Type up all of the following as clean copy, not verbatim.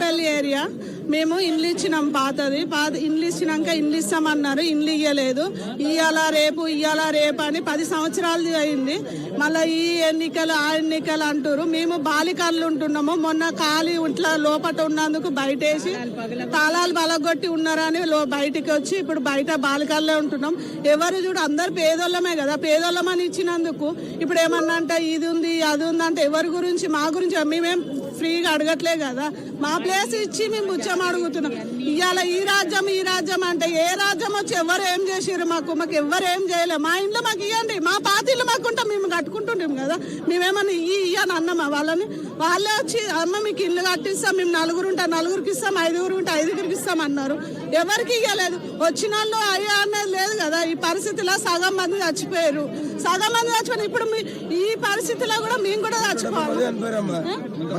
Tadepalli area. మేము ఇండ్లు ఇచ్చినాం, పాత ఇండ్లు ఇచ్చినాక ఇండ్లు ఇస్తామన్నారు, ఇండ్లు ఇయ్యలేదు. ఇయ్యాల రేపు అని 10 సంవత్సరాలు అయింది. మళ్ళీ ఈ ఎన్నికలు ఆ ఎన్నికలు అంటారు. మేము బాలికలు ఉంటున్నాము. మొన్న ఖాళీ ఇంట్లో లోపల ఉన్నందుకు బయటేసి తాళాలు బలగొట్టి ఉన్నారని బయటికి వచ్చి ఇప్పుడు బయట బాలికల్లో ఉంటున్నాం. ఎవరు చూడు అందరు పేదోళ్ళమే కదా, పేదోళ్ళమని ఇచ్చినందుకు ఇప్పుడు ఏమన్నా అంటే ఇది ఉంది అది ఉంది అంటే ఎవరి గురించి మా గురించి మేమేం ఫ్రీగా అడగట్లే కదా. మా ప్లేస్ ఇచ్చి మేము ముచ్చం అడుగుతున్నాం. ఇవాళ ఈ రాజ్యం అంటే ఏ రాజ్యం వచ్చి ఎవరు ఏం చేసారు? మాకు ఎవరు ఏం చేయలేదు. మా ఇంట్లో మాకు ఇవ్వండి, మా పాత ఇల్లు మాకుంటాం, మేము కట్టుకుంటుంటాం కదా. మేమేమన్నా ఇయ్యని అన్నమా వాళ్ళని? వాళ్ళే వచ్చి అమ్మ మీకు ఇల్లు కట్టిస్తాం, మేము నలుగురికి ఇస్తాం, 5గురు ఉంటే 5గురికి ఇస్తాం అన్నారు. ఎవరికి ఇవ్వలేదు. వచ్చిన వాళ్ళు అయ్యా అనేది లేదు కదా. ఈ పరిస్థితిలో సగం మంది చచ్చిపోయారు. ఇప్పుడు ఈ పరిస్థితిలో కూడా మేము కూడా చచ్చిపోవాలి.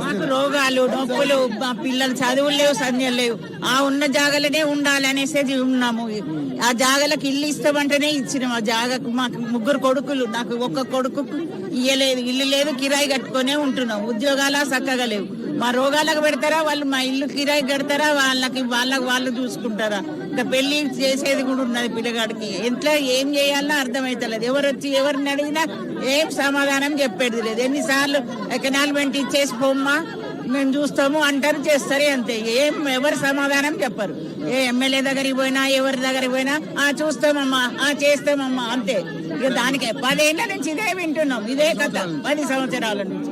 మాకు రోగాలు నొప్పులు, మా పిల్లలు చదువులు లేవు, సంధ్యలు లేవు. ఆ ఉన్న జాగలనే ఉండాలి అనేసి ఉన్నాము. ఆ జాగలకు ఇల్లు ఇస్తామంటేనే ఇచ్చినాము. ఆ జాగకు మాకు 3 కొడుకులు, నాకు ఒక్క కొడుకు ఇయ్యలేదు, ఇల్లు లేదు, కిరాయి కట్టుకునే ఉంటున్నాం. ఉద్యోగాలు చక్కగా లేవు. మా రోగాలకు పెడతారా వాళ్ళు, మా ఇల్లు కిరాయి కడతారా, వాళ్ళు చూసుకుంటారా? ఇంకా పెళ్లి చేసేది కూడా ఉన్నది పిల్లగాడికి. ఇంట్లో ఏం చేయాలన్నా అర్థమైతలేదు. ఎవరు వచ్చి ఎవరిని అడిగినా ఏం సమాధానం చెప్పేది లేదు. ఎన్నిసార్లు ఎకనాల్మెంట్ ఇచ్చేసి పోమ్మా మేము చూస్తాము అంటారు, చేస్తారు, అంతే. ఎవరు సమాధానం చెప్పరు. ఏ ఎమ్మెల్యే దగ్గరికి పోయినా ఎవరి దగ్గరికి పోయినా చూస్తామమ్మా చేస్తామమ్మా అంతే. ఇక దానికే 10 ఏళ్ల నుంచి ఇదే వింటున్నాం, ఇదే కథ 10 సంవత్సరాల నుంచి.